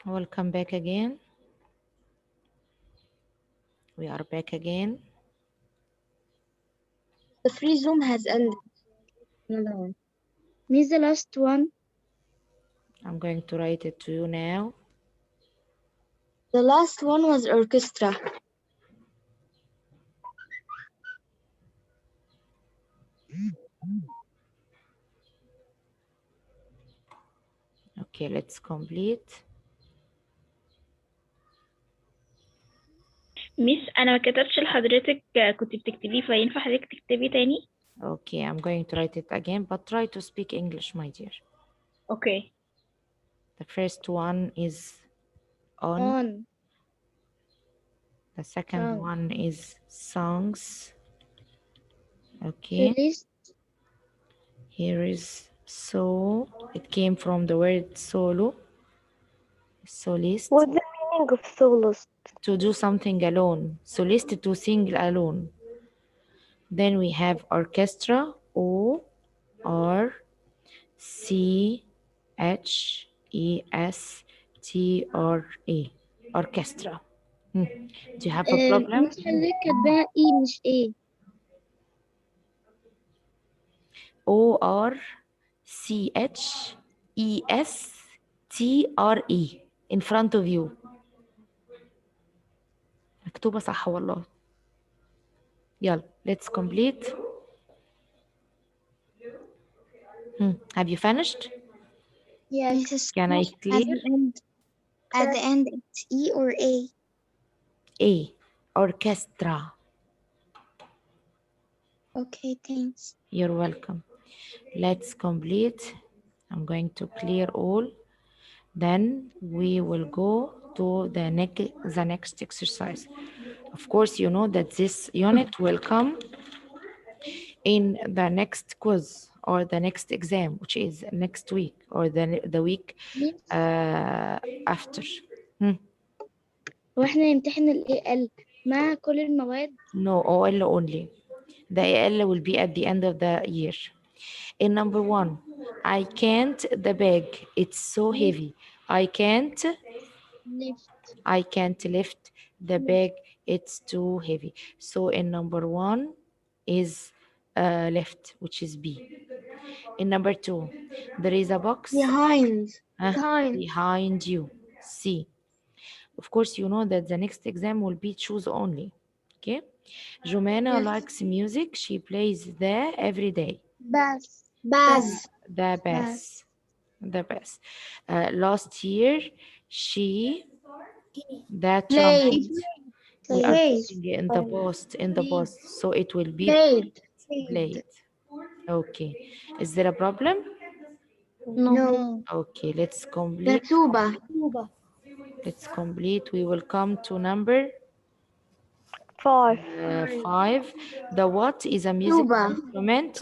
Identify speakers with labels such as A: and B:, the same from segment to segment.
A: Welcome back again. We are back again.
B: The free Zoom has ended. No.
C: Miss the last one.
A: I'm going to write it to you now.
B: The last one was orchestra.
A: Okay, let's complete.
C: ميس أنا ما كتبتش لحضرتك كنت بتكتبيه فينفع حضرتك تكتبي تاني؟
A: Okay, I'm going to write it again, but try to speak English, my dear.
C: Okay.
A: The first one is on. The second
C: Song.
A: one is songs. Okay.
C: Playlist.
A: Here is so. It came from the word solo. Solist.
D: What's the meaning of soloist?
A: To do something alone. Solist to sing alone. Then we have orchestra. O R C H E S T R A. Orchestra. Do you have a problem?
C: مش حضرتك كاتباها إيه مش إيه.
A: O R C H E S T R E in front of you. مكتوبة صح والله. يلا let's complete. Have you finished?
C: Yes.
A: Can I clear?
C: At the end it's E or A.
A: A. Orchestra.
C: Okay, thanks.
A: You're welcome. Let's complete. I'm going to clear all. Then we will go to the next exercise. Of course, you know that this unit will come in the next quiz or the next exam, which is next week or the week after.
C: واحنا نمتحن ال AL مع كل المواد.
A: No, AL only. The AL will be at the end of the year. In number one, I can't the bag. It's so heavy. I can't lift the bag. It's too heavy. So in number one is left, which is B. In number two, there is a box behind you. C. Of course, you know that the next exam will be choose only. Okay. Jumana likes music. She plays there every day.
C: Bass.
A: The bass. The bass. Last year, she the trumpet. We are putting it in the post, so it will be played. Okay. Is there a problem?
C: No.
A: Okay, let's complete. Let's complete. We will come to number
D: 5.
A: 5. The what is a music instrument?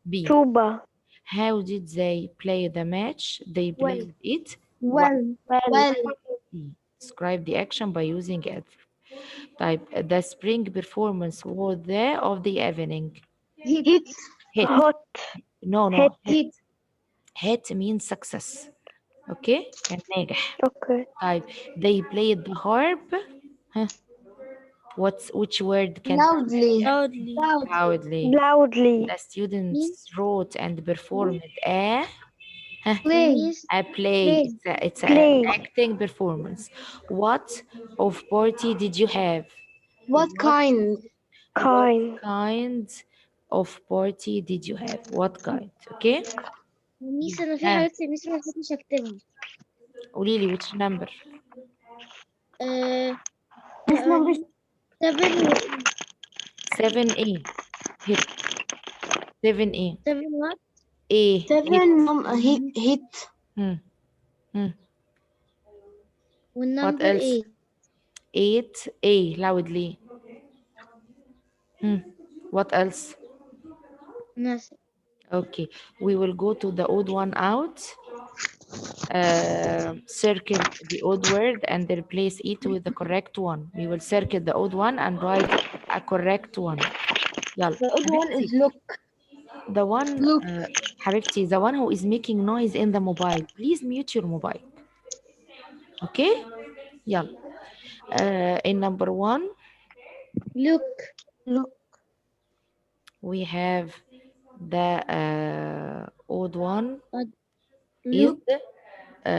A: B.
D: Tuba.
A: How did they play the match? They played it
C: Well.
A: Describe the action by using adverb. Type the spring performance was there of the evening. Hit.
D: Hot.
A: No.
D: Hit.
A: Hit means success. Okay. كان ناجح.
D: Okay.
A: Type they played the harp. Huh. Which word can
C: Loudly.
D: Loudly.
A: The students wrote and performed a play. It's
D: Play.
A: an acting performance. What of party did you have?
B: What kind?
D: Kind.
A: What kind of party did you have? What kind? Okay.
C: ميس أنا في حاجات ميس ما كنتش أكتبها.
A: قولي لي which number? 7A. Hit. 7A.
C: 7 what?
A: A.
B: Hit.
C: والنمبر
A: else?
C: 8.
A: 8A. Loudly. What else?
C: Nothing.
A: Okay, we will go to the odd one out. Circle the odd word and replace it with the correct one. We will circle the odd one and write a correct one. يلا.
B: The other one is look.
A: The one, حبيبتي, the one who is making noise in the mobile. Please mute your mobile. Okay, يلا. In number 1
B: Look.
D: Look.
A: we have the odd one is
B: Look.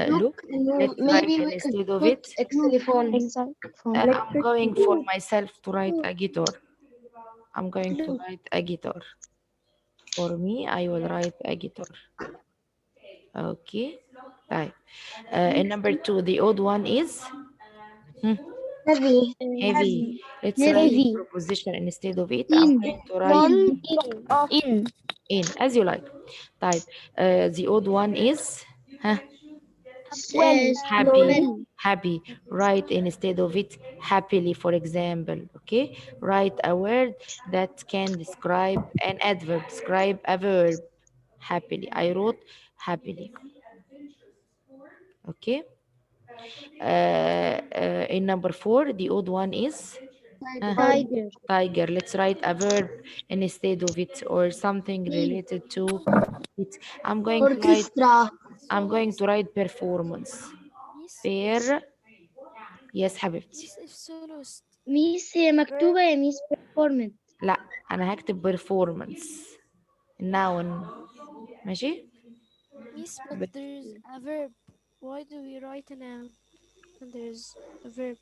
A: look.
B: No,
A: Let's write
B: maybe we could
A: instead of
B: put
A: it.
B: xylophone.
D: Xylophone.
A: I'm going for myself to write a guitar. I'm going to
B: Look.
A: write a guitar. For me, I will write a guitar. Okay. Right. And number 2, the odd one is
B: Heavy.
A: heavy. Let's write
B: Heavy.
A: preposition instead of it. I'm
B: In.
A: going to write
D: One.
B: In.
A: in, as you like. Type. The odd one is huh, happy.
B: Well.
A: Happy. Write instead of it happily, for example. Okay. Write a word that can describe an adverb. Describe a verb. Happily. I wrote happily. Okay. In number 4, the odd one is
B: Tiger.
A: tiger. Let's write a verb instead of it or something related to it.
B: Orchestra.
A: I'm going to write performance.
E: Miss,
A: Yes حبيبتي.
E: Miss, if soloist
B: ميس هي مكتوبة يا ميس performance.
A: لا أنا هكتب performance noun. ماشي.
E: Miss, but there's a verb. Why do we write a noun when there's a verb?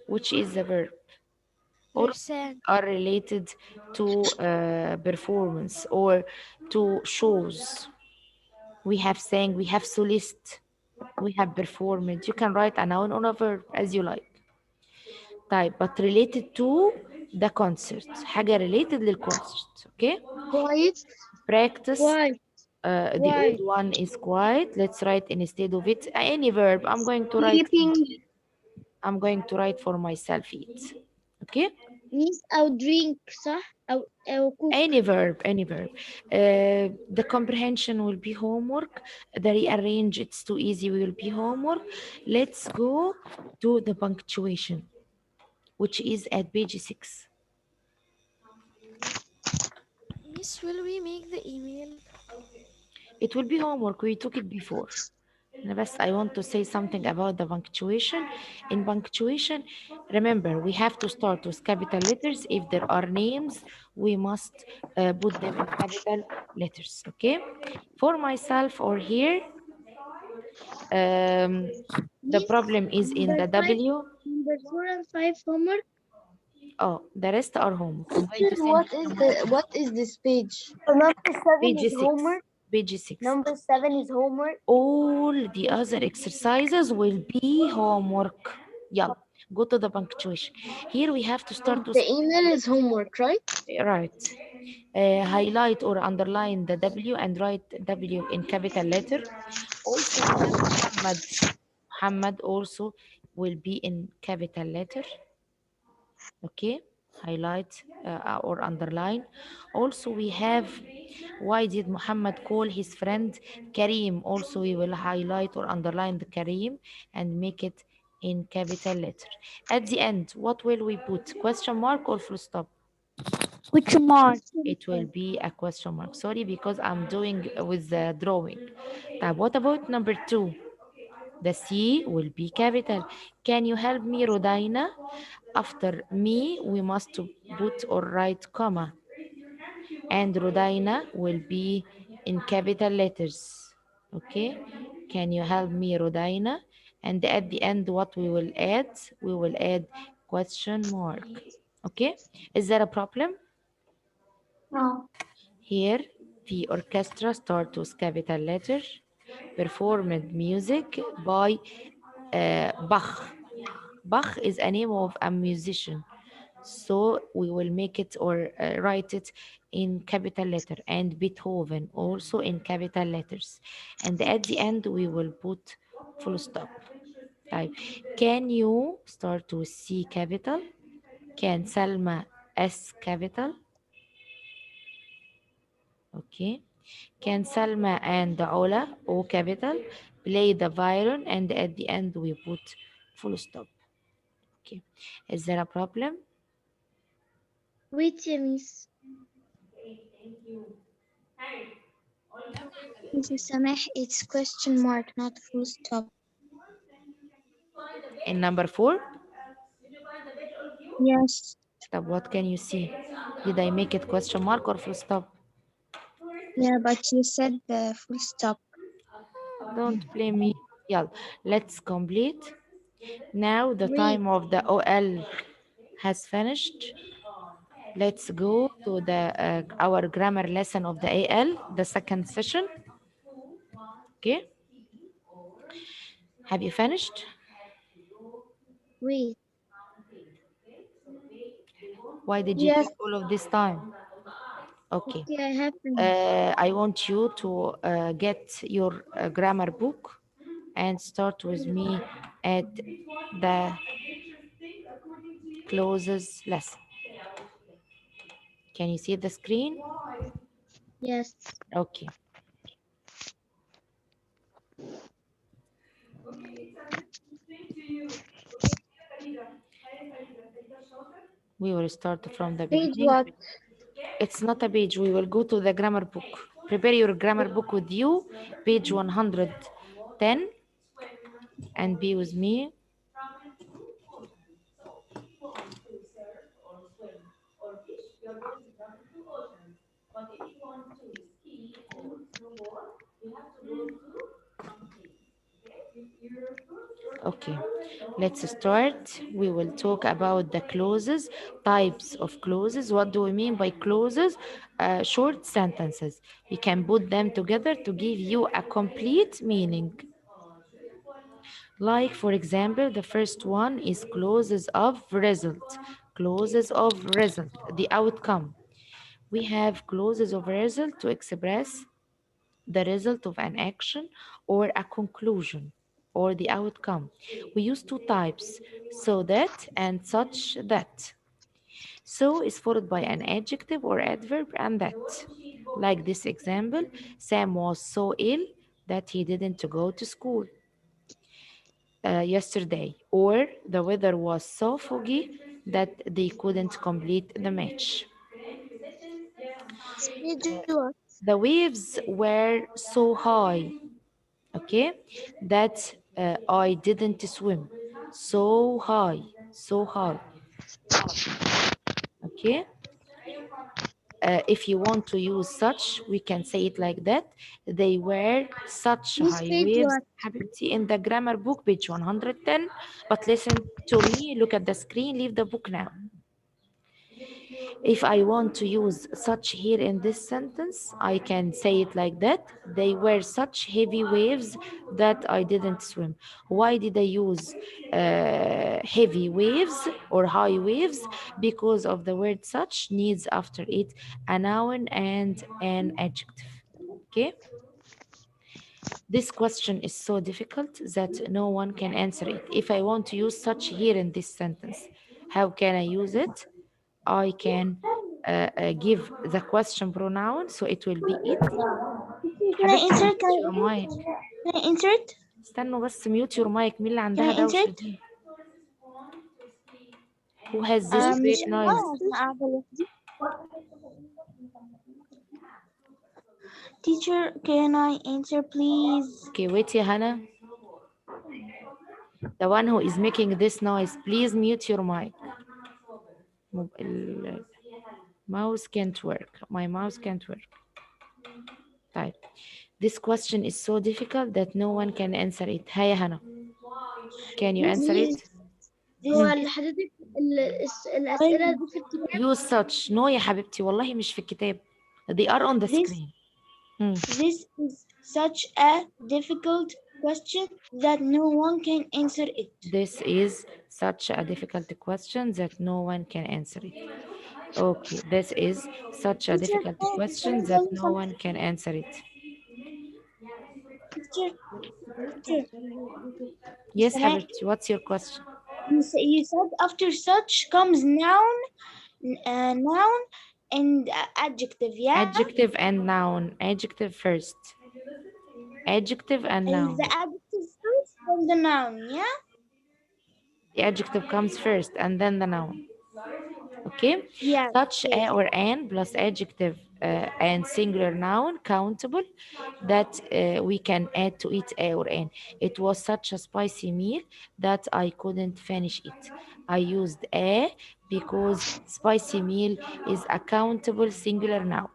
A: Which is the verb? All
E: There's sang.
A: are related to performance or to shows. We have sang, we have solist, we have performed. You can write a noun or a verb as you like. طيب but related to the concert. حاجة related للconcert. Okay.
B: Quiet.
A: Practice.
B: Quiet.
A: The old
B: Quiet.
A: one is quiet. Let's write instead of it any verb.
B: Sleeping.
A: I'm going to write for myself eat. Okay.
B: ميس أو drink صح؟ أو cook.
A: Any verb. The comprehension will be homework. The rearrange, it's too easy, will be homework. Let's go to the punctuation, which is at page 6.
E: Miss, will we make the email?
A: It will be homework. We took it before. But I want to say something about the punctuation. In punctuation, remember, we have to start with capital letters. If there are names, we must put them in capital letters. Okay. For myself or here, the
B: Miss,
A: problem is in the W.
B: number 4 and 5 homework.
A: Oh, the rest are homework. I'm going to send you some
B: What is this page?
D: Number 7
A: page
D: is
A: 6.
D: homework.
A: Page 6.
D: Number 7 is homework.
A: All the other exercises will be homework. Yeah, go to the punctuation. Here we have to start with
B: The email is homework, right?
A: right. Highlight or underline the W and write W in capital letter. Also, we have Muhammad. Muhammad also will be in capital letter. Okay, highlight or underline. Also, we have why did Muhammad call his friend Kareem? Also, we will highlight or underline the Kareem and make it in capital letter. At the end, what will we put? Question mark or full stop?
D: Question mark.
A: It will be a question mark. Sorry, because I'm doing with the drawing. What about number 2? The C will be capital. Can you help me, Rodaina? After me, we must put or write comma. And Rodaina will be in capital letters. Okay? Can you help me, Rodaina? And at the end, what we will add? We will add question mark. Okay? Is there a problem?
B: No.
A: Here, the orchestra starts with capital letter, performed music by Bach. Bach is a name of a musician. So we will make it or write it in capital letter, and Beethoven also in capital letters. And at the end, we will put full stop. Type. Can you start with C capital? Can Salma S capital? Okay. Can Salma and Ola, O capital, play the violin? And at the end, we put full stop. Okay. Is there a problem?
B: Wait, يا ميس. Mrs. Sameh, it's question mark, not full stop.
A: In number 4?
B: Yes.
A: What can you see? Did I make it question mark or full stop?
B: Yeah, but you said the full stop.
A: Don't blame me. Yeah, let's complete. Now the
B: Read.
A: time of the OL has finished. Let's go to the our grammar lesson of the AL, the second session. Okay, have you finished?
B: Read.
A: Why did you
B: Yes.
A: take all of this time? Okay,
B: Okay, I have finished.
A: I want you to get your grammar book and start with me at the closes lesson. Can you see the screen?
B: Yes.
A: Okay. We will start from the
B: Page
A: beginning.
B: what?
A: It's not a page. We will go to the grammar book. Prepare your grammar book with you, page 110, and be with me. Okay, let's start. We will talk about the clauses, types of clauses. What do we mean by clauses? Short sentences. We can put them together to give you a complete meaning. Like, for example, the first one is clauses of result. Clauses of result, the outcome. We have clauses of result to express the result of an action or a conclusion or the outcome. We use two types, so that and such that. So is followed by an adjective or adverb and that. Like this example, Sam was so ill that he didn't go to school yesterday, or the weather was so foggy that they couldn't complete the match.
B: Page what?
A: The waves were so high, okay, that I didn't swim. So high, so high, okay. If you want to use such, we can say it like that. They were such
B: This
A: high
B: page
A: waves.
B: what?
A: حبيبتي, in the grammar book, page 110. But listen to me, look at the screen, leave the book now. If I want to use such here in this sentence, I can say it like that. They were such heavy waves that I didn't swim. Why did I use heavy waves or high waves? Because of the word such needs after it a noun and an adjective. Okay? This question is so difficult that no one can answer it. If I want to use such here in this sentence, how can I use it? I can give the question pronoun, so it will be it.
B: Can I
A: حبيبتي
B: insert?
A: mute your mic.
B: Can I insert?
A: استنوا بس mute your mic. مين اللي
B: Can
A: عندها
B: I
A: دوشة
B: insert?
A: دي؟ Who has this
B: مش
A: great noise?
B: أنا قاعدة لوحدي. Teacher, can I answer please?
A: Okay, wait يا هنا. The one who is making this noise, please mute your mic. Mouse can't work. My mouse can't work. طيب. This question is so difficult that no one can answer it. هيا هنا. Can you answer it?
B: هو حضرتك الأسئلة دي في الكتاب.
A: Use such. No يا حبيبتي والله مش في الكتاب. They are on the screen.
B: This is such a difficult question that no one can answer it.
A: This is such a difficult question that no one can answer it. Okay, this is such a difficult question that no one can answer it.
B: Teacher,
A: Yes,
B: can I?
A: حبيبتي, what's your question?
B: You said after such comes noun, noun and adjective, yeah?
A: Adjective and noun. Adjective first. Adjective and noun.
B: The adjective first, then the noun, yeah?
A: The adjective comes first and then the noun. Okay,
B: Yes,
A: such a
B: yes.
A: or an plus adjective and singular noun countable that we can add to it a or an. It was such a spicy meal that I couldn't finish it. I used a because spicy meal is a countable singular noun.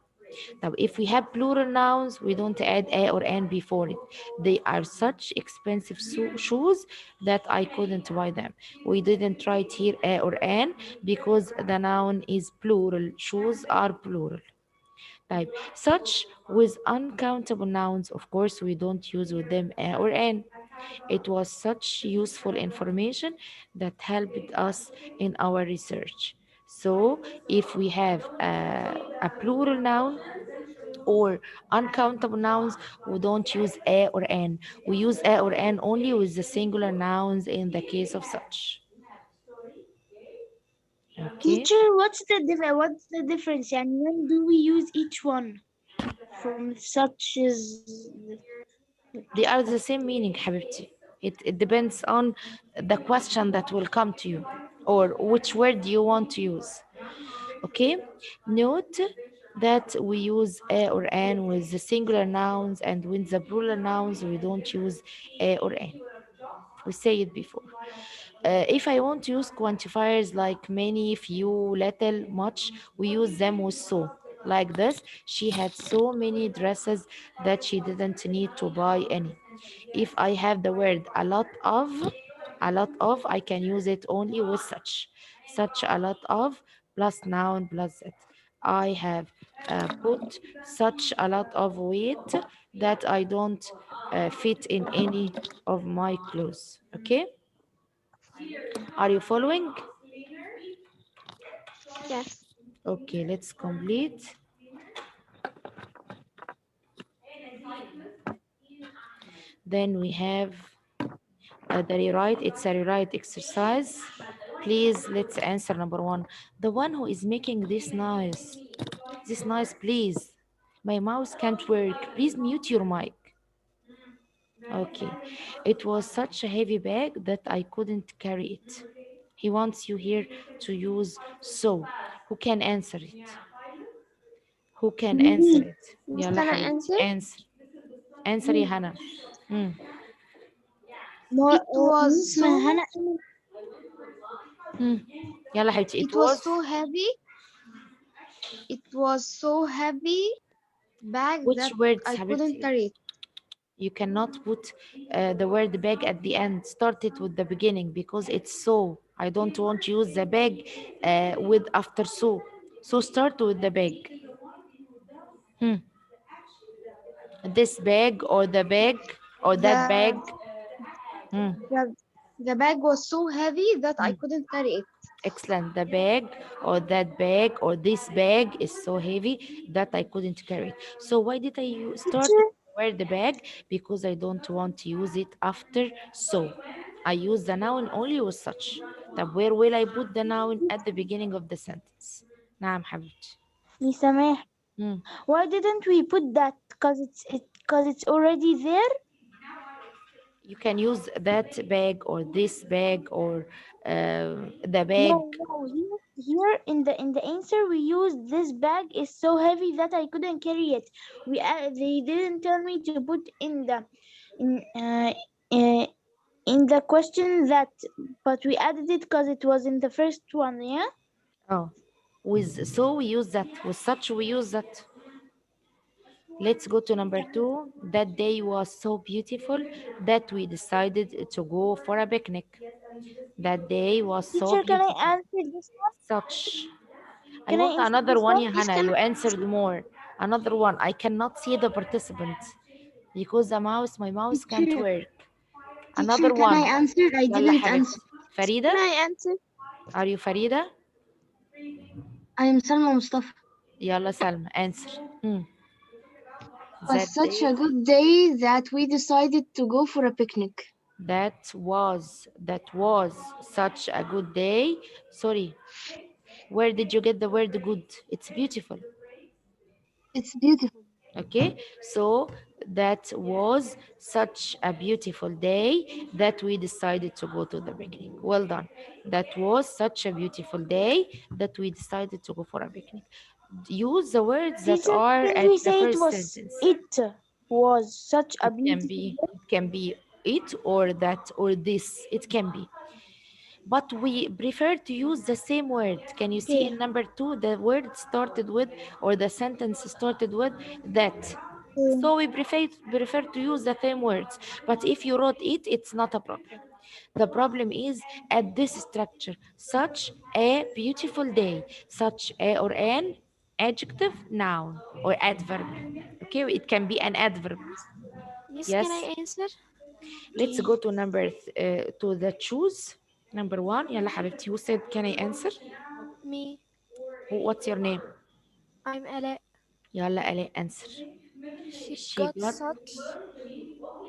A: Now, if we have plural nouns, we don't add a or an before it. They are such expensive shoes that I couldn't buy them. We didn't write here a or an because the noun is plural. Shoes are plural. Type such with uncountable nouns, of course, we don't use with them a or an. It was such useful information that helped us in our research. So, if we have a plural noun, or uncountable nouns, we don't use a or an. We use a or an only with the singular nouns in the case of such. Okay,
B: Teacher, what's the difference? And when do we use each one from such as
A: they are the same meaning, حبيبتي. It depends on the question that will come to you or which word you want to use. Okay, note that we use a or an with the singular nouns, and with the plural nouns we don't use a or an. We say it before. If I want to use quantifiers like many, few, little, much, we use them with so. Like this, she had so many dresses that she didn't need to buy any. If I have the word a lot of, I can use it only with such. Such a lot of plus noun plus it. I have put such a lot of weight that I don't fit in any of my clothes. Okay? Are you following?
D: Yes.
A: Okay, let's complete. Then we have the rewrite. It's a rewrite exercise. Please, let's answer number one. The one who is making this noise, please. My mouse can't work. Please mute your mic. Okay. It was such a heavy bag that I couldn't carry it. He wants you here to use so. Who can answer it? Who can answer
B: me?
A: it? يلا
D: Can I
A: حبيبتي
D: answer?
A: answer. Answer يا
B: Me.
A: هنا. مم.
B: More,
D: It was
B: Miss
D: so
B: Mahana.
A: مم. يلا حبيبتي it
D: it was
A: was.
D: so heavy. It was so heavy bag
A: Which
D: that
A: words
D: I couldn't
A: حبيبتي?
D: carry it.
A: You cannot put the word bag at the end. Start it with the beginning because it's so. I don't want to use the bag with after so. So start with the bag. Hmm. This bag or the bag or that bag.
D: The
A: Hmm.
D: the the bag was so heavy that I
A: Hmm.
D: couldn't carry it.
A: Excellent. The bag or that bag or this bag is so heavy that I couldn't carry it. So why did I start
B: Teacher,
A: with the word the bag? Because I don't want to use it after so. I use the noun only with such. طب where will I put the noun? At the beginning of the sentence. نعم حبيبتي.
B: Miss Sameh,
A: Hmm.
B: why didn't we put that? Cause it's already there.
A: You can use that bag or this bag or the bag.
B: No. Here in the answer we used this bag is so heavy that I couldn't carry it. They didn't tell me to put in uh, in the question that, but we added it because it was in the first one. Yeah.
A: Oh, with so we use that. With such we use that. Let's go to number two. That day was so beautiful that we decided to go for a picnic. That day was so
B: Teacher, can I
A: beautiful.
B: answer this one?
A: Such. I
B: Can I
A: want
B: answer
A: another
B: this
A: one,
B: one?
D: Please
A: Hannah.
D: can
A: You answered more. Another one. I cannot see the participant because my mouse can't
D: teacher
A: work.
D: teacher
A: Another
D: can I
A: one.
D: answer? I
A: يلا
D: didn't
A: حبيبتي.
D: answer.
A: Farida?
E: Can I answer?
A: Are you Farida?
D: I am Salma Mustafa.
A: يلا سلمى. Answer. Hmm.
D: Was
A: That
D: such
A: day.
D: a good day that we decided to go for a picnic.
A: That was such a good day. Sorry, where did you get the word good? It's beautiful.
D: It's beautiful.
A: Okay, so that was such a beautiful day that we decided to go to the picnic. Well done. That was such a beautiful day that we decided to go for a picnic. Use the words that
B: Teacher,
A: are
B: can
A: at
B: we
A: the
B: say
A: first sentence.
B: it was such a
A: It can
B: beautiful
A: be,
B: day?
A: it can be it or that or this. It can be. But we prefer to use the same word. Can you see
B: Okay.
A: in number two, the word started with, or the sentence started with that.
B: Okay.
A: So we prefer to use the same words. But if you wrote it, it's not a problem. The problem is at this structure. Such a beautiful day. Such a or an adjective, noun, or adverb. Okay, it can be an adverb.
E: Miss, can
A: Yes.
E: I answer?
A: Let's go to to the choose. Number one. يلا حبيبتي. Who said can I answer?
E: Me.
A: What's your name?
E: I'm Ella.
A: يلا Ali answer.
E: She
A: She
E: got
A: got
E: such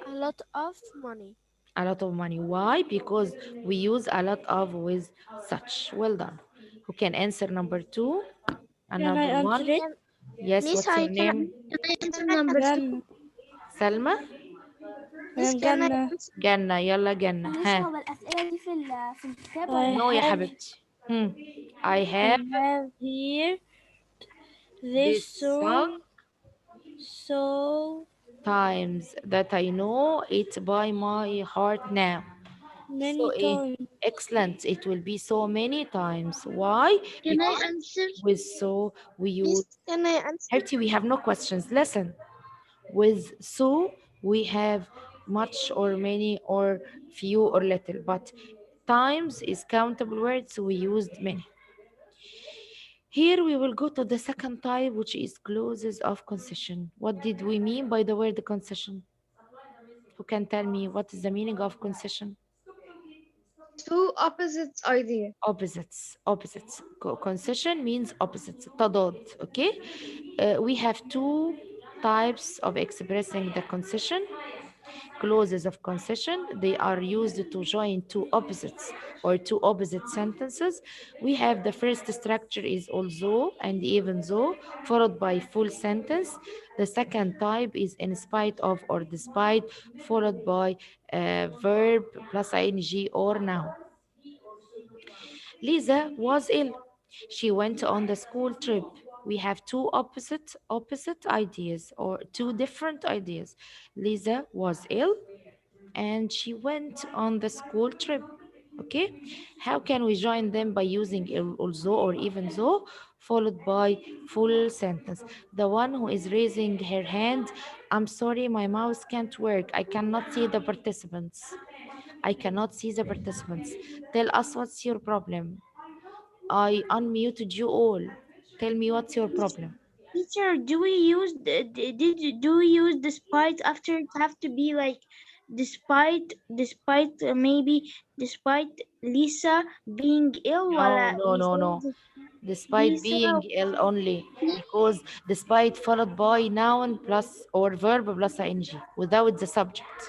E: a lot of money.
A: a lot of money. Why? Because we use a lot of with such. Well done. Who can answer number two and
C: Can I
A: number
C: answer
A: one?
C: it?
E: Can
A: Yes,
B: Miss,
A: what's your
B: I
A: name?
B: can I answer number two?
C: Jannة.
A: Salma?
B: Miss, can I
C: جنة.
B: answer?
A: جنة يلا جنة
E: مش
A: ها.
E: هو الأسئلة دي في الكتاب
C: I
E: ولا
A: No يا
C: have
A: حبيبتي. Hmm. I
C: I
A: have
C: have here this
A: this song
C: song so
A: times that I know it by my heart now. So
C: many times.
A: excellent. It will be so many times. Why?
B: Can I
A: Because
B: answer?
A: with so we use
B: Miss, can I answer?
A: Herty, we have no questions. Listen. With so we have much or many or few or little, but times is countable words, so we used many. Here we will go to the second type, which is clauses of concession. What did we mean by the word concession? Who can tell me what is the meaning of concession?
D: Two opposites idea.
A: Opposites. Opposites. Concession means opposites. تضاد. Okay. We have two types of expressing the concession. Clauses of concession. They are used to join two opposites or two opposite sentences. We have the first structure is although and even though, followed by full sentence. The second type is in spite of or despite, followed by verb plus ing or noun. Lisa was ill. She went on the school trip. We have two opposite ideas or two different ideas. Lisa was ill and she went on the school trip. Okay, how can we join them by using also or even though followed by full sentence? The one who is raising her hand, I'm sorry, my mouse can't work. I cannot see the participants. I cannot see the participants. Tell us what's your problem. I unmuted you all. Tell me what's your problem.
B: Teacher, do we use do we use despite after it have to be like despite maybe despite Lisa being ill
A: No,
B: while
A: no,
B: we
A: no,
B: say
A: no. Despite
B: Lisa
A: being ill only, because despite followed by noun plus or verb plus ing without the subject.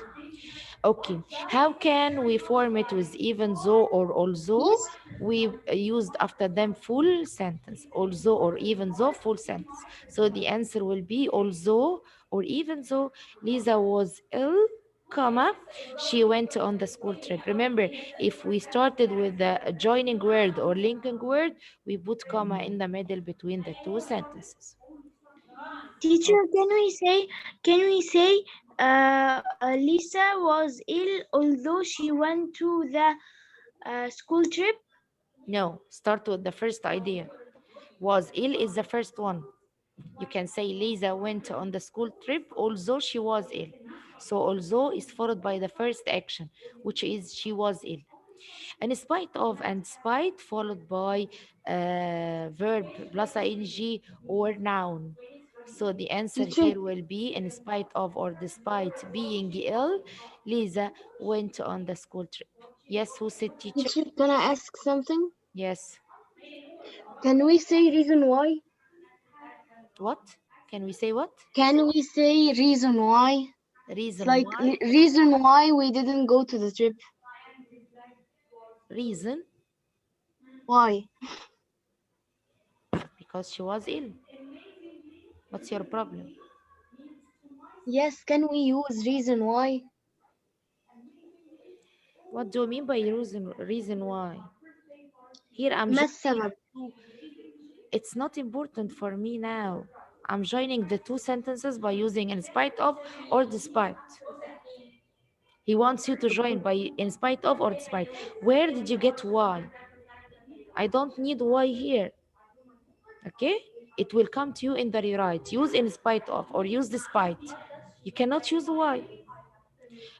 A: Okay, how can we form it with even though or although?
B: Miss
A: We used after them full sentence, although or even though full sentence. So the answer will be although or even though Lisa was ill, comma, she went on the school trip. Remember, if we started with the joining word or linking word, we put comma in the middle between the two sentences.
B: teacher, can we say Lisa was ill although she went to the school trip?
A: No, start with the first idea. Was ill is the first one. You can say Lisa went on the school trip although she was ill. So although is followed by the first action, which is she was ill. In spite of and spite followed by verb plus ing or noun. So the answer
D: Teacher,
A: here will be in spite of or despite being ill, Lisa went on the school trip. Yes, who said teacher?
D: teacher, can I ask something?
A: Yes.
D: Can we say reason why?
A: What? Can we say what?
D: Can we say reason why? It's
A: Reason
D: like
A: why?
D: reason why we didn't go to the trip.
A: Reason
D: Why?
A: because she was ill. What's your problem?
D: Yes, can we use reason why?
A: What do you mean by reason why? Here I'm
D: ما
A: joining
D: السبب؟
A: two. It's not important for me now. I'm joining the two sentences by using in spite of or despite. He wants you to join by in spite of or despite. Where did you get why? I don't need why here. Okay? It will come to you in the rewrite. Use in spite of or use despite. You cannot use why.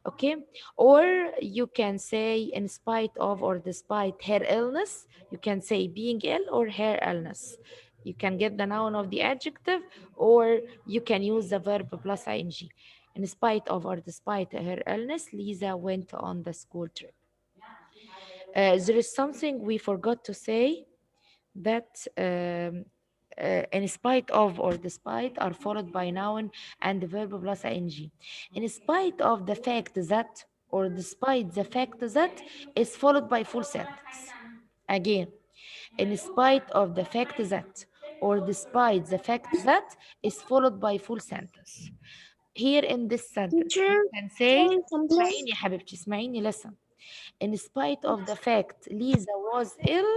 A: Okay, or you can say in spite of or despite her illness. You can say being ill or her illness. You can get the noun of the adjective, or you can use the verb plus ing. In spite of or despite her illness, Lisa went on the school trip. There is something we forgot to say, that in spite of or despite are followed by noun and the verb plus ing. In spite of the fact that or despite the fact that is followed by full sentence. Again, in spite of the fact that or despite the fact that is followed by full sentence. Here in this sentence
B: Teacher,
A: you can say
B: say something.
A: اسمعيني يا حبيبتي اسمعيني, listen. In spite of the fact Lisa was ill,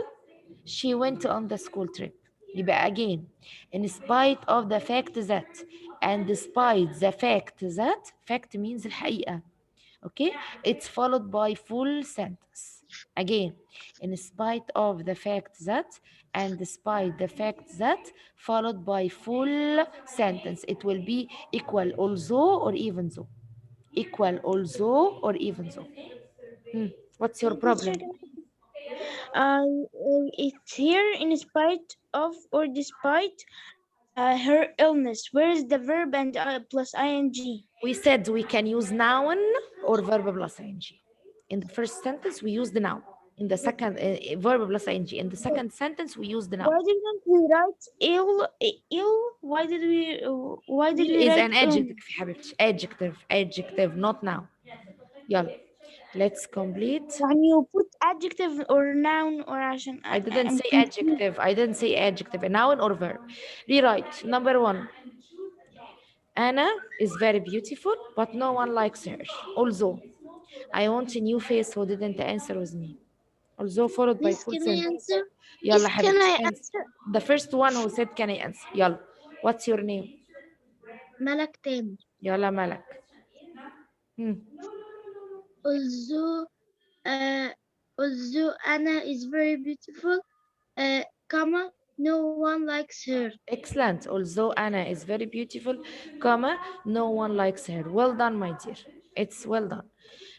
A: she went on the school trip. يبقى again, in spite of the fact that and despite the fact that, fact means الحقيقة. Okay, it's followed by full sentence. Again, in spite of the fact that and despite the fact that, followed by full sentence. It will be equal although or even though. Equal although or even though. What's your
B: Teacher,
A: problem?
B: it's here in spite of or despite her illness. Where is the verb and plus ing?
A: We said we can use noun or verb plus ing. In the first sentence, we use the noun. In the second, verb plus ing. In the second sentence, we use the noun.
B: Why didn't we write ill? Ill? Why did
A: Ill
B: we
A: is
B: write
A: an adjective يا حبيبتي. Adjective, not noun. يلا. Let's complete.
B: When you put adjective or noun or عشان
A: I didn't
B: I'm
A: say
B: confused.
A: adjective. I didn't say adjective. A noun or verb. Rewrite. Number one. Anna is very beautiful, but no one likes her. Although, I want a new face who didn't answer with me. Although followed by
D: Miss,
A: full
D: can I
A: sentence.
D: answer?
A: يلا
D: Miss, can
A: حبيبتي
D: I
A: answer.
D: answer?
A: The first one who said can I answer. يلا. What's your name?
D: ملك تامر.
A: يلا ملك. Hmm.
D: Although, uh, although Anna is very beautiful, comma, no one likes her.
A: Excellent. Although Anna is very beautiful, comma, no one likes her. Well done, my dear. It's well done.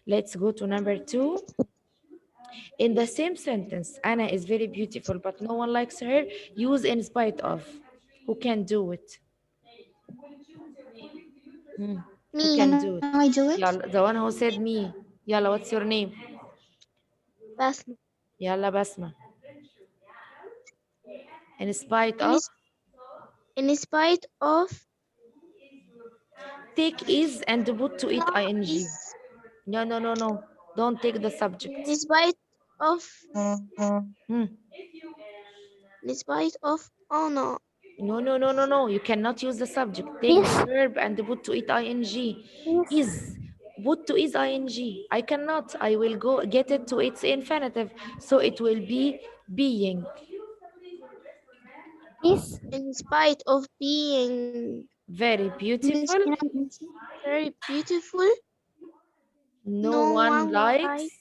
A: Let's go to number two. In the same sentence, Anna is very beautiful, but no one likes her. Use in spite of. Who can do it? Who
D: Me,
A: can
D: can
A: do
D: I
A: it?
D: do it?
A: Yalla, the one who said me. Yalla, what's your name?
D: Basma.
A: Yalla, Basma. In spite
D: In,
A: of,
D: s- in spite of,
A: take is and put to it ing.
D: is,
A: No, no, no, no. Don't take the
D: in
A: subject.
D: spite of,
A: Hmm.
D: in spite of, oh no.
A: No, no, no, no, no. You cannot use the subject. Take
E: Miss,
A: the verb and put to it ing.
E: miss,
A: Is. Put to is ing. I cannot. I will go get it to its infinitive. So it will be being.
E: miss,
D: In spite of being
A: Very
B: Miss,
A: beautiful.
B: can I answer?
D: very beautiful,
A: No
D: no
A: one
D: one
A: likes
D: likes.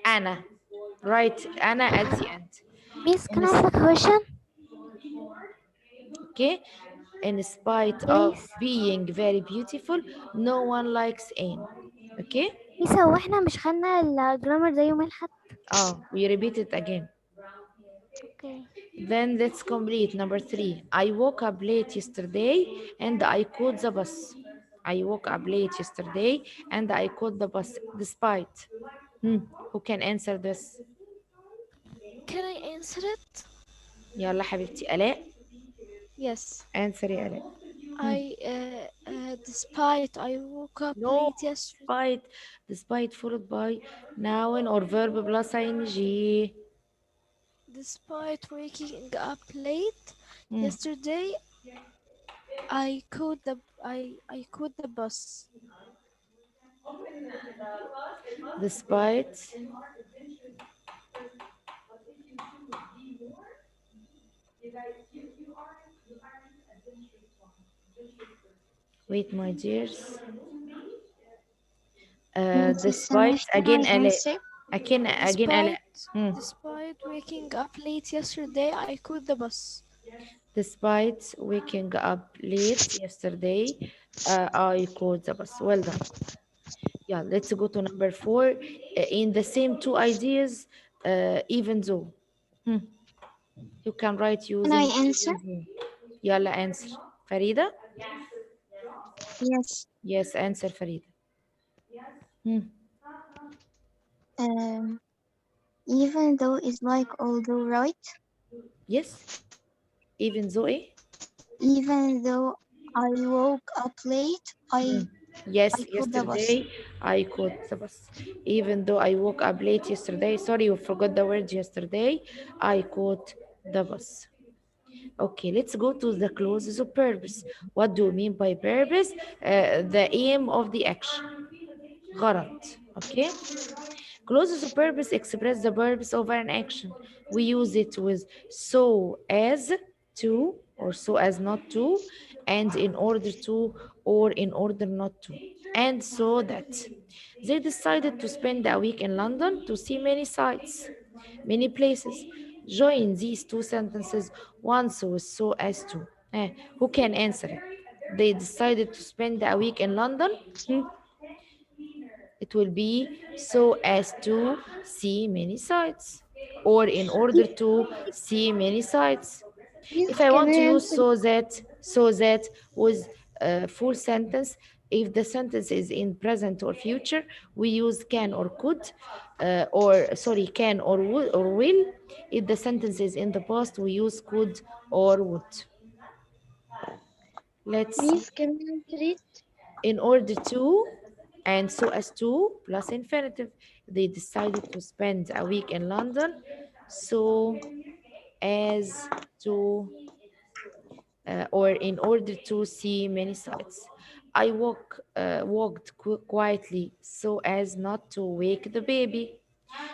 A: Anna. Right, Anna at the end.
E: miss,
A: In
E: can I ask
A: s-
E: a question?
A: okay, in spite of
E: Please.
A: being very beautiful, no one likes Anne. Okay,
E: ميس هو احنا مش خدنا الجرامر ده يوم الأحد؟
A: we repeat it again.
E: اوكي.
A: Then let's complete number three. I woke up late yesterday and I caught the bus. I woke up late yesterday and I caught the bus despite. Who can answer this?
E: Can I answer it?
A: يلا حبيبتي آلاء.
E: Yes.
A: Answer يا آلاء.
E: Despite I woke up
A: No,
E: late yesterday.
A: despite followed by noun or verb plus ing.
E: Despite waking up late
A: Hmm.
E: yesterday, I caught the bus.
A: Despite, wait, my dears.
D: Mrs.
A: Despite
D: Samash, can
A: again,
D: I answer?
A: again,
E: Despite
A: Hmm.
E: despite waking up late yesterday, I caught the bus.
A: Despite waking up late yesterday, I caught the bus. Well done. Yeah, let's go to number four. In the same two ideas, even though. Hmm. You can write
D: Can I
A: using
D: answer?
A: even though. يلا answer. Farida?
D: Yes.
A: Yes, answer Farida. Hmm.
D: Um, even though is like although, right?
A: Yes, even though eh?
D: Even though I woke up late,
A: Hmm.
D: I
A: Yes,
D: caught the bus.
A: yesterday I caught the bus. Even though I woke up late yesterday, sorry, you forgot the word yesterday, I caught the bus. Okay, let's go to the clauses of purpose. What do you mean by purpose? The aim of the action. غرض. Okay. Clauses of purpose express the purpose of an action. We use it with so as to or so as not to, and in order to or in order not to, and so that. They decided to spend a week in London to see many sights, many places. Join these two sentences once with so as to. Who can answer it? They decided to spend a week in London. Hmm. It will be so as to see many sites or in order to see many sites. If
D: Yes,
A: I
D: can
A: want
D: I
A: to use
D: answer?
A: so that with a full sentence, if the sentence is in present or future, we use can or could, or sorry, can or would or will. If the sentence is in the past, we use could or would. Let's see.
D: Miss, can I answer it?
A: In order to and so as to plus infinitive. They decided to spend a week in London so as to or in order to see many sights. I walked quietly so as not to wake the baby.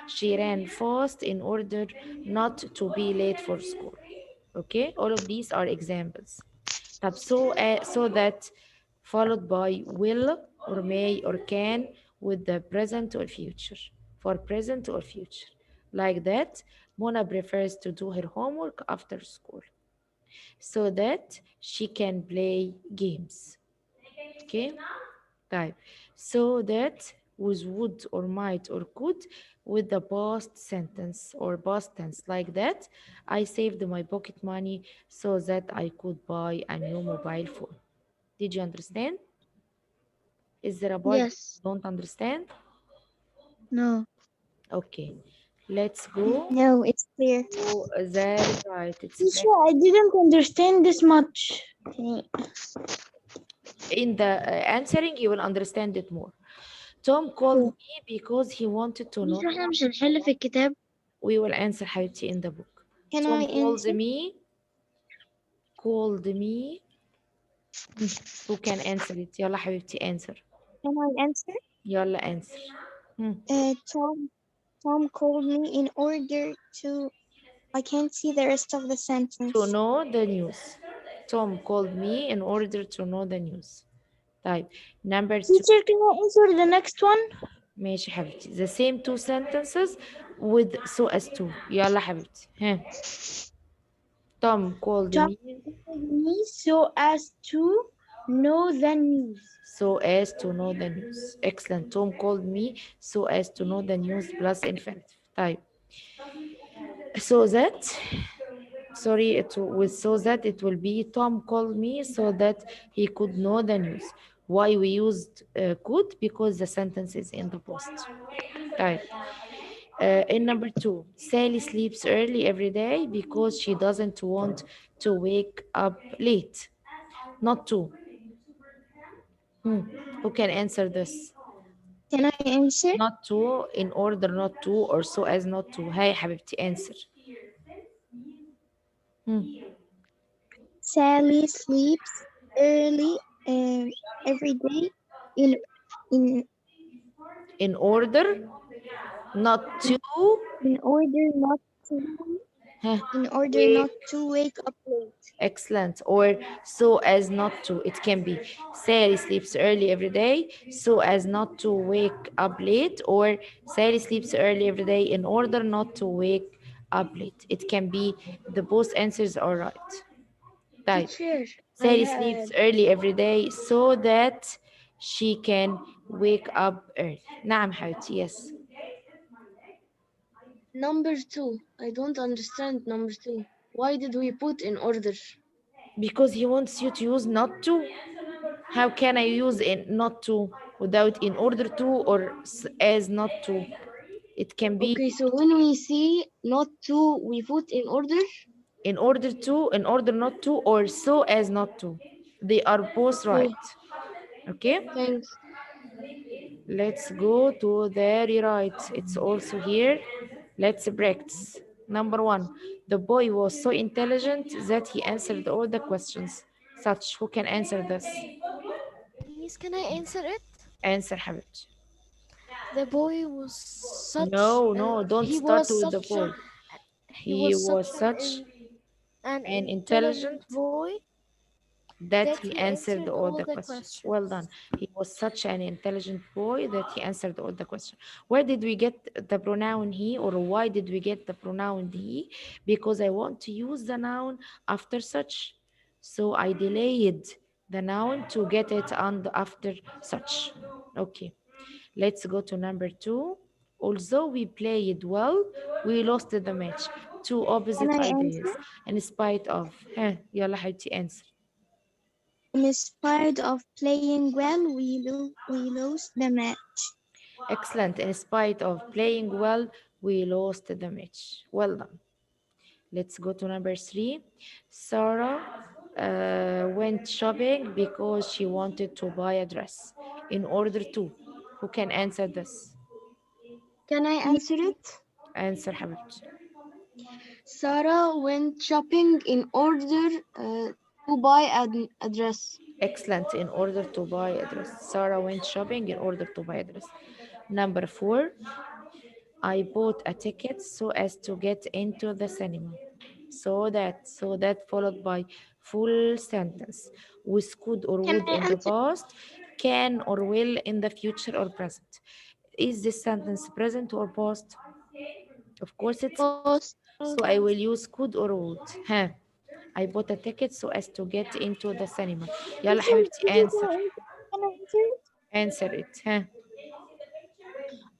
A: She ran fast in order not to be late for school. Okay, all of these are examples. طب so that followed by will or may or can with the present or future. For present or future. Like that, Mona prefers to do her homework after school so that she can play games. Okay? Type. So that with would or might or could with the past sentence or past tense like that. I saved my pocket money so that I could buy a new mobile phone. Did you understand? Is there a part that
D: Yes.
A: you don't understand?
D: No.
A: Okay. Let's go
D: No, it's clear.
A: to the right. It's
B: Teacher,
A: practice.
B: I didn't understand this much.
A: In the answering, you will understand it more. Tom called
B: Okay.
A: me because he wanted to
D: مش
A: know.
D: احنا مش هنحل في الكتاب.
A: We will answer حبيبتي in the book.
D: Can
A: Tom
D: I
A: called
D: answer?
A: me. Called me. Hmm. Who can answer it? يلا حبيبتي answer.
D: Can I answer?
A: يلا answer. Hmm.
D: Tom called me in order to. I can't see the rest of the
A: To
D: sentence.
A: know the news. Tom called me in order to know the news. طيب. Number two.
B: Teacher, can I answer the next one?
A: ماشي حبيبتي. The same two sentences with so as to. يلا حبيبتي. ها. Tom called
B: Tom
A: me
B: called me so as to know the news.
A: so as to know the news. Excellent. Tom called me so as to know the news plus infinitive. طيب. So that, sorry, with so that it will be Tom called me so that he could know the news. Why we used could? Because the sentence is in the past. طيب. In number two, Sally sleeps early every day because she doesn't want to wake up late. Not to. Hmm. Who can answer this?
D: Can I answer?
A: Not to, in order not to, or so as not to. هاي حبيبتي answer. Hmm.
D: Sally sleeps early every day in in
A: In order not
D: in,
A: to
D: in order not to
A: huh,
D: in order
A: wake.
D: not to wake up late.
A: Excellent. Or so as not to. It can be Sally sleeps early every day so as not to wake up late, or Sally sleeps early every day in order not to wake up late. It can be the both answers are right. Type.
D: Teacher, I
A: Sally sleeps
D: had
A: early every day so that she can wake up early. نعم حبيبتي. Yes.
D: number two. I don't understand number two. Why did we put in order?
A: Because he wants you to use not to. How can I use in not to without in order to or as not to? It can be
D: Okay, so when we see not to, we put in order.
A: in order to, in order not to, or so as not to. They are both right.
D: Okay,
A: Okay,
D: thanks.
A: let's go to the rewrite. It's also here. Let's practice. Number one, the boy was so intelligent that he answered all the questions. Such, who can answer this?
E: Miss, can I answer it?
A: Answer, Habit.
E: The boy was such
A: No, no, don't
E: he
A: start
E: was
A: with the
E: such
A: boy.
E: he
A: He
E: was
A: was
E: such
A: such
E: an
A: an
E: intelligent
A: intelligent
E: boy
A: that
E: that
A: he
E: he
A: answered
E: answered
A: all
E: all
A: the
E: the
A: questions. Well done.
E: questions.
A: He was such an intelligent boy that he answered all the questions. Where did we get the pronoun he, or why did we get the pronoun he? Because I want to use the noun after such. So I delayed the noun to get it on after such. Okay. Let's go to number two. Although we played well, we lost the match. Two
D: Can
A: opposite
D: I
A: ideas.
D: answer?
A: In spite of. يلا حبيبتي answer.
D: In spite of playing well, we lost the match.
A: Excellent. In spite of playing well, we lost the match. Well done. Let's go to number three. Sarah went shopping because she wanted to buy a dress. In order to. Who can answer this?
D: Can I answer it?
A: Answer, حبيبتي.
D: Sarah went shopping in order to buy a dress.
A: Excellent. In order to buy a dress. Sarah went shopping in order to buy a dress. Number four. I bought a ticket so as to get into the cinema. So that followed by full sentence with could or
D: Can
A: would
D: I
A: in the
D: answer?
A: past, can or will in the future or present. Is this sentence present or past? Of course it's
D: Post.
A: so I will use could or would. Huh. I bought a ticket so as to get into the cinema. يلا
B: Teacher,
A: حبيبتي
B: teacher,
A: answer.
B: can I answer it?
A: Answer it. Huh.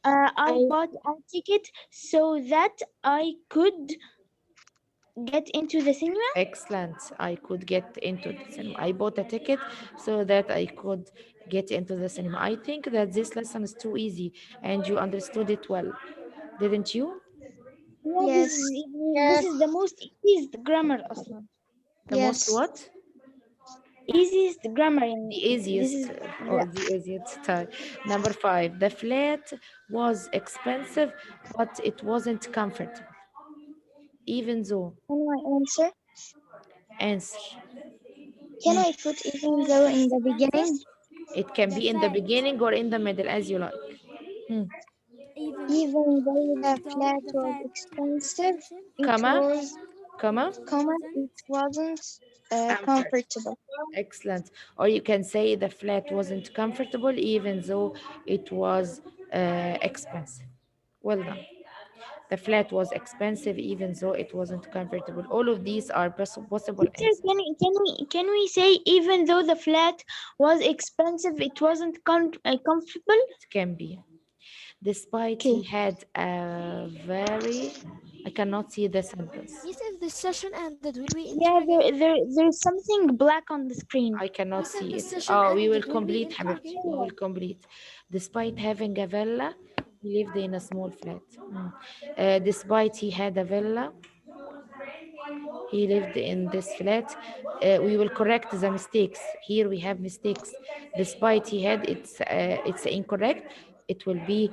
B: I
D: I
B: bought a ticket so that I could get into the cinema.
A: Excellent. I could get into the cinema. I bought a ticket so that I could get into the cinema. I think that this lesson is too easy and you understood it well, didn't you?
B: Yeah,
D: yes.
B: this is the most easiest grammar أصلا.
A: The most
D: Yes.
A: what?
B: Easiest grammar
A: The
B: يعني. This
A: easiest
B: is
A: or
B: yeah.
A: the easiest time. Number five, the flat was expensive, but it wasn't comfortable. Even though,
D: Can I answer?
A: answer.
D: Can I put
E: It
D: even
E: was
D: though in the
E: expensive.
D: beginning?
A: It can
E: The
A: be in the
E: flat,
A: beginning or in the middle as you like. Hmm.
E: even
D: Even though the
E: though
D: flat
E: the
D: was
E: flat
D: expensive,
E: expensive,
D: it
A: Comma,
D: was,
A: comma.
E: it
D: comma,
E: wasn't.
D: it wasn't
A: Comfort.
D: comfortable.
A: Excellent. Or you can say the flat wasn't comfortable even though it was expensive. Well done. The flat was expensive even though it wasn't comfortable. All of these are possible
B: Teacher,
A: answers.
B: can we say even though the flat was expensive, it wasn't comfortable?
A: It can be. Despite he
B: Okay.
A: had a very, I cannot see the sentence.
E: Yes, if the session ended, will we enter
B: Yeah,
E: again?
B: there's something black on the screen.
A: I cannot
E: Yes, if
A: see
E: the
A: it.
E: session
A: Oh, we will
E: ended, will we
A: complete,
E: enter
A: Habibti.
E: again?
A: We will complete. Despite having a villa, he lived in a small flat. Despite he had a villa, he lived in this flat. We will correct the mistakes. Here we have mistakes. Despite he had, it's incorrect. It will be